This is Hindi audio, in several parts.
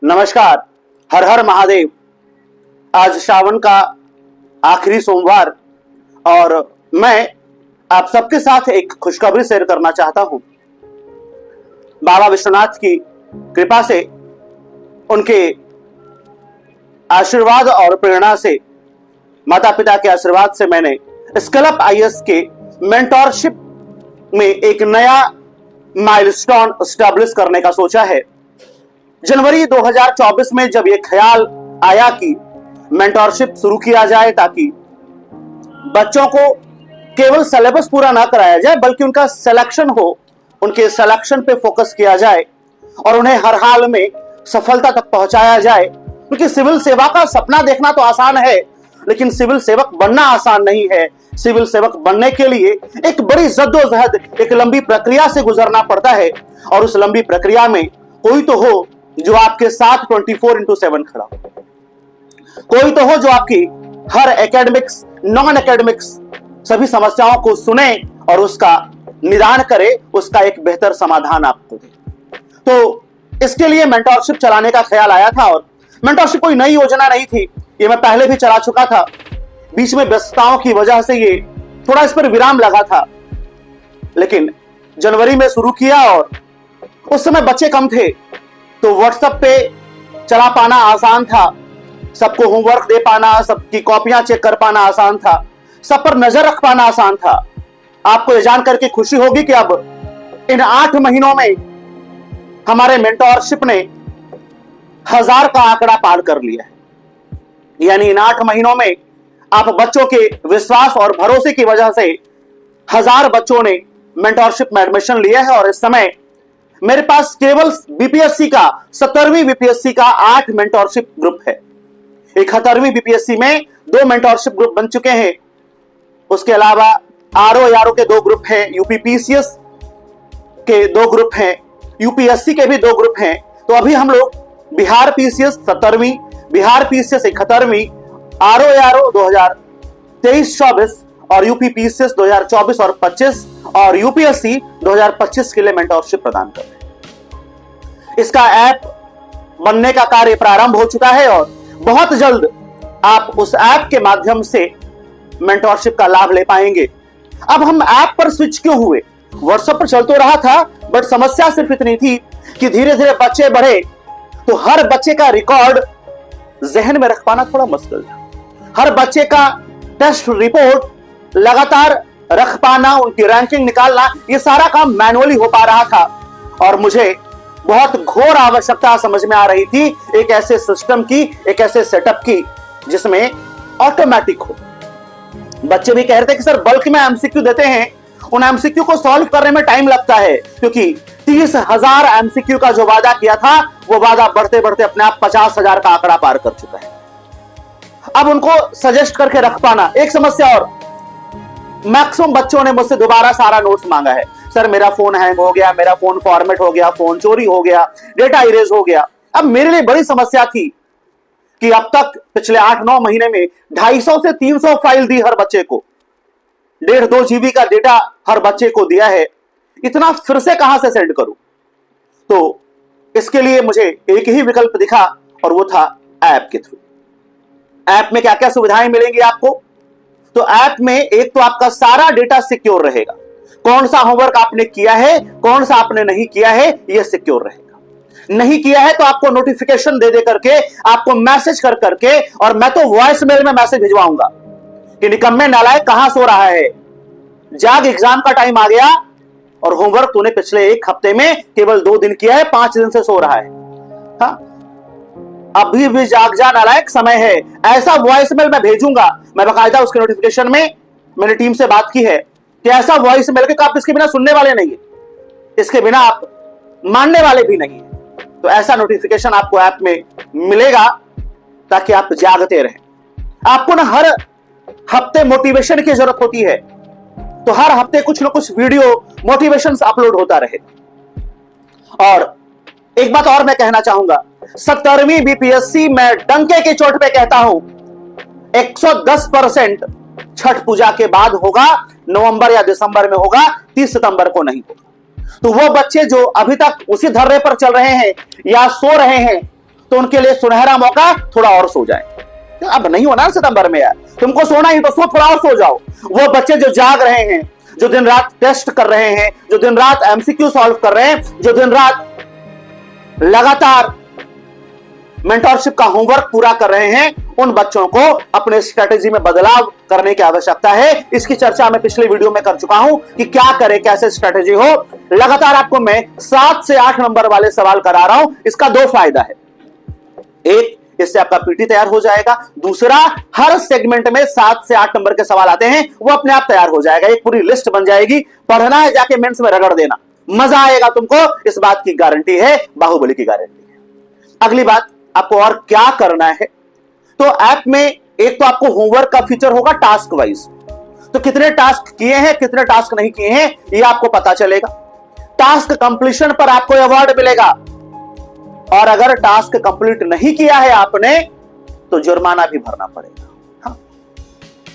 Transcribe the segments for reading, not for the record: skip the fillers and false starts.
नमस्कार। हर हर महादेव। आज श्रावण का आखिरी सोमवार और मैं आप सबके साथ एक खुशखबरी शेयर करना चाहता हूं। बाबा विश्वनाथ की कृपा से, उनके आशीर्वाद और प्रेरणा से, माता पिता के आशीर्वाद से मैंने स्किल-अप आईएएस के मेंटरशिप में एक नया माइलस्टोन एस्टैब्लिश करने का सोचा है। जनवरी 2024 में जब यह ख्याल आया कि मेंटरशिप शुरू किया जाए ताकि बच्चों को केवल सिलेबस पूरा ना कराया जाए बल्कि उनका सिलेक्शन हो, उनके सिलेक्शन पे फोकस किया जाए और उन्हें हर हाल में सफलता तक पहुंचाया जाए। क्योंकि सिविल सेवा का सपना देखना तो आसान है, लेकिन सिविल सेवक बनना आसान नहीं है। सिविल सेवक बनने के लिए एक बड़ी जद्दोजहद, एक लंबी प्रक्रिया से गुजरना पड़ता है और उस लंबी प्रक्रिया में कोई तो हो जो आपके साथ 24/7 खड़ा हो, कोई तो हो जो आपकी हर एकेडमिक्स, नॉन एकेडमिक्स सभी समस्याओं को सुने और उसका निदान करे, उसका एक बेहतर समाधान आपको दे। तो इसके लिए मेंटरशिप चलाने का ख्याल आया था और मेंटरशिप कोई नई योजना नहीं थी, ये मैं पहले भी चला चुका था। बीच में व्यस्तताओं की वजह से ये थोड़ा इस पर विराम लगा था, लेकिन जनवरी में शुरू किया और उस समय बच्चे कम थे तो व्हाट्सएप पे चला पाना आसान था, सबको होमवर्क दे पाना, सबकी कॉपियां चेक कर पाना आसान था, सब पर नजर रख पाना आसान था। आपको यह जानकर के खुशी होगी कि अब इन 8 महीनों में हमारे मेंटरशिप ने 1000 का आंकड़ा पार कर लिया है। यानी इन 8 महीनों में आप बच्चों के विश्वास और भरोसे की वजह से 1000 बच्चों ने मेंटरशिप में एडमिशन लिया है और इस समय मेरे पास केवल बीपीएससी का 17वीं बीपीएससी का 8 मेंटरशिप ग्रुप है। 71वीं बीपीएससी में 2 मेंटरशिप ग्रुप बन चुके हैं। उसके अलावा आरओ के 2 ग्रुप हैं, यूपीपीसीएस के 2 ग्रुप हैं, यूपीएससी के भी 2 ग्रुप हैं। तो अभी हम लोग बिहार पीसीएस 17वीं, बिहार पीसीएस 71वीं, आरओ 2023-24 और यूपीपीसीएस 2024 और 25 और यूपीएससी 2025 के लिए मेंटरशिप प्रदान कर रहे हैं। इसका ऐप बनने का कार्य प्रारंभ हो चुका है और बहुत जल्द आप उस ऐप के माध्यम से मेंटरशिप का लाभ ले पाएंगे। अब हम ऐप पर स्विच क्यों हुए? व्हाट्सएप पर चल तो रहा था, बट समस्या सिर्फ इतनी थी कि धीरे धीरे बच्चे बढ़े तो हर बच्चे का रिकॉर्ड जहन में रख पाना थोड़ा मुश्किल था। हर बच्चे का टेस्ट रिपोर्ट लगातार रख पाना, उनकी रैंकिंग निकालना, ये सारा काम मैनुअली हो पा रहा था और मुझे बहुत घोर आवश्यकता समझ में आ रही थी एक ऐसे सिस्टम की, एक ऐसे सेटअप की जिसमें ऑटोमेटिक हो। बच्चे भी कह रहे थे कि सर बल्क में एमसीक्यू देते हैं, उन एमसीक्यू को सॉल्व करने में टाइम लगता है, क्योंकि 30,000 एमसीक्यू का जो वादा किया था वो वादा बढ़ते बढ़ते अपने आप 50,000 का आंकड़ा पार कर चुका है। अब उनको सजेस्ट करके रख पाना। एक समस्या और, मैक्सिमम बच्चों ने मुझसे दोबारा सारा नोट्स मांगा है। सर मेरा फोन हैंग हो गया, मेरा फोन फॉर्मेट हो गया, फोन चोरी हो गया, डेटा इरेज हो गया। अब मेरे लिए बड़ी समस्या थी कि अब तक पिछले 8-9 महीने में 250 से 300 फाइल दी हर बच्चे को, 1.5-2 जीबी का डेटा हर बच्चे को दिया है, इतना फिर से कहां से सेंड करूं? तो इसके लिए मुझे एक ही विकल्प दिखा और वो था ऐप के थ्रू। ऐप में क्या क्या सुविधाएं मिलेंगी आपको? तो ऐप में एक तो आपका सारा डेटा सिक्योर रहेगा, कौन सा होमवर्क आपने किया है, कौन सा आपने नहीं किया है, यह सिक्योर रहेगा। नहीं किया है तो आपको नोटिफिकेशन दे करके, आपको मैसेज कर करके, और मैं तो वॉइस मेल में मैसेज भिजवाऊंगा कि निकम्मे नालायक कहां सो रहा है, जाग, एग्जाम का टाइम आ गया और होमवर्क तूने पिछले 1 हफ्ते में केवल 2 दिन किया है, 5 दिन से सो रहा है। हाँ, अभी भी जाग जा नालायक, समय है। ऐसा वॉइस मेल मैं भेजूंगा। मैं बकायदा उसके नोटिफिकेशन में मैंने टीम से बात की है कि ऐसा वॉइस मेल के आप इसके बिना सुनने वाले नहीं है, इसके बिना आप मानने वाले भी नहीं है। तो ऐसा नोटिफिकेशन आपको ऐप में मिलेगा ताकि आप जागते रहें। आपको ना हर हफ्ते मोटिवेशन की जरूरत होती है, तो हर हफ्ते कुछ ना कुछ वीडियो मोटिवेशन अपलोड होता रहे। और एक बात और मैं कहना चाहूंगा, 17वीं बीपीएससी में डंके की चोट पे कहता हूं 110% छठ पूजा के बाद होगा, नवंबर या दिसंबर में होगा, 30 सितंबर को नहीं होगा। तो वो बच्चे जो अभी तक उसी धर्रे पर चल रहे हैं या सो रहे हैं, तो उनके लिए सुनहरा मौका, थोड़ा और सो जाए। अब नहीं होना सितंबर में यार, तुमको सोना ही तो सो, थोड़ा और सो जाओ। वो बच्चे जो जाग रहे हैं, जो दिन रात टेस्ट कर रहे हैं, जो दिन रात एमसीक्यू सॉल्व कर रहे हैं, जो दिन रात लगातार मेंटरशिप का होमवर्क पूरा कर रहे हैं, उन बच्चों को अपने स्ट्रेटेजी में बदलाव करने की आवश्यकता है। इसकी चर्चा मैं पिछले वीडियो में कर चुका हूं कि क्या करें, कैसे स्ट्रेटेजी हो। लगातार आपको मैं 7 से 8 नंबर वाले सवाल करा रहा हूं। इसका 2 फायदा है। एक, इससे आपका पीटी तैयार हो जाएगा। दूसरा, हर सेगमेंट में 7 से 8 नंबर के सवाल आते हैं, वो अपने आप तैयार हो जाएगा। एक पूरी लिस्ट बन जाएगी, पढ़ना है जाके मेंस में रगड़ देना, मजा आएगा तुमको, इस बात की गारंटी है, बाहुबली की गारंटी है। अगली बात, आपको और क्या करना है, तो ऐप में एक तो आपको होमवर्क का फीचर होगा टास्क वाइज, तो कितने टास्क किए हैं, कितने टास्क नहीं किए हैं, यह आपको पता चलेगा। टास्क कंप्लीशन पर आपको अवार्ड मिलेगा, और अगर टास्क कंप्लीट नहीं किया है आपने तो जुर्माना भी भरना पड़ेगा। हाँ।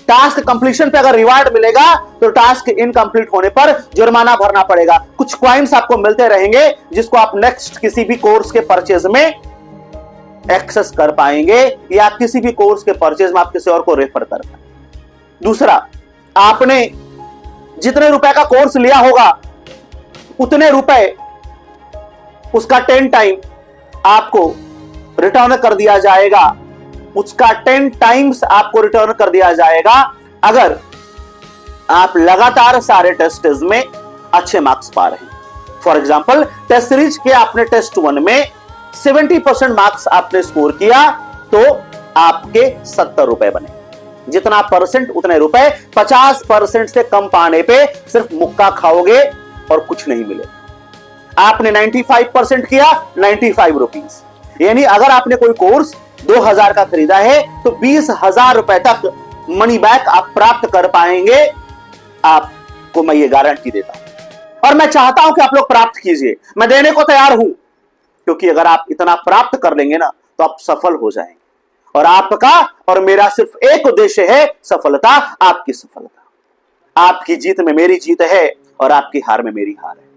टास्क कंप्लीशन पे अगर रिवार्ड मिलेगा तो टास्क इनकंप्लीट होने पर जुर्माना भरना पड़ेगा। कुछ कॉइन्स आपको मिलते रहेंगे, जिसको आप नेक्स्ट किसी भी कोर्स के परचेज में एक्सेस कर पाएंगे, या आप किसी भी कोर्स के परचेज में आप किसी और को रेफर कर पाएंगे। दूसरा, आपने जितने रुपए का कोर्स लिया होगा उतने रुपए उसका 10 टाइम आपको रिटर्न कर दिया जाएगा, उसका 10 टाइम्स आपको रिटर्न कर दिया जाएगा अगर आप लगातार सारे टेस्ट्स में अच्छे मार्क्स पा रहे हैं। फॉर एग्जांपल, टेस्ट सीरीज के आपने टेस्ट 1 में 70% मार्क्स आपने स्कोर किया तो आपके 70 रुपए बने। जितना परसेंट उतने रुपए। 50% से कम पाने पे सिर्फ मुक्का खाओगे और कुछ नहीं मिलेगा। आपने 95% किया, 95 रुपीज, यानी अगर आपने कोई कोर्स 2000 का खरीदा है तो 20,000 रुपए तक मनी बैक आप प्राप्त कर पाएंगे। आपको मैं ये गारंटी देता हूं, और मैं चाहता हूं कि आप लोग प्राप्त कीजिए। मैं देने को तैयार हूं, क्योंकि अगर आप इतना प्राप्त कर लेंगे ना तो आप सफल हो जाएंगे। और आपका और मेरा सिर्फ एक उद्देश्य है, सफलता, आपकी सफलता। आपकी जीत में मेरी जीत है और आपकी हार में मेरी हार है।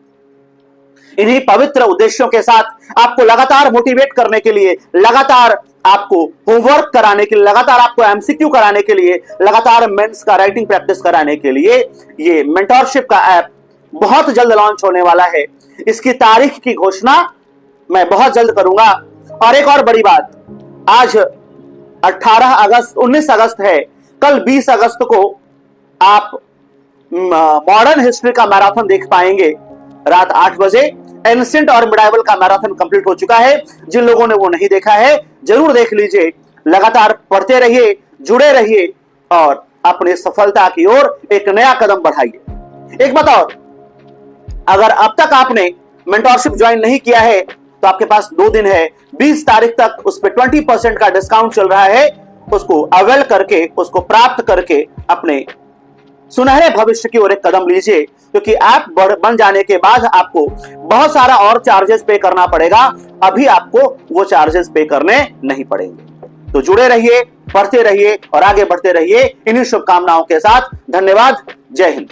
इन्हीं पवित्र उद्देश्यों के साथ आपको लगातार मोटिवेट करने के लिए, लगातार आपको होमवर्क कराने के लिए, लगातार आपको एमसीक्यू कराने के लिए, लगातार मेंस का राइटिंग प्रैक्टिस कराने के लिए ये मेंटरशिप का ऐप बहुत जल्द लॉन्च होने वाला है। इसकी तारीख की घोषणा मैं बहुत जल्द करूंगा। और एक और बड़ी बात, आज 19 अगस्त है, कल 20 अगस्त को आप मॉडर्न हिस्ट्री का मैराथन देख पाएंगे रात 8 बजे। एंशिएंट और मिडाइवल का मैराथन कंप्लीट हो चुका है। जिन लोगों ने वो नहीं देखा है जरूर देख लीजिए। लगातार पढ़ते रहिए, जुड़े रहिए और अपनी सफलता की ओर एक नया कदम बढ़ाइए। एक बात और, अगर अब तक आपने मेंटरशिप ज्वाइन नहीं किया है तो आपके पास 2 दिन है। 20 तारीख तक उस पर 20% का डिस्काउंट चल रहा है। उसको अवेल करके, उसको प्राप्त करके अपने सुनहरे भविष्य की ओर एक कदम लीजिए, क्योंकि ऐप बन जाने के बाद आपको बहुत सारा और चार्जेस पे करना पड़ेगा। अभी आपको वो चार्जेस पे करने नहीं पड़ेंगे। तो जुड़े रहिए, पढ़ते रहिए और आगे बढ़ते रहिए। इन्हीं शुभकामनाओं के साथ धन्यवाद। जय हिंद।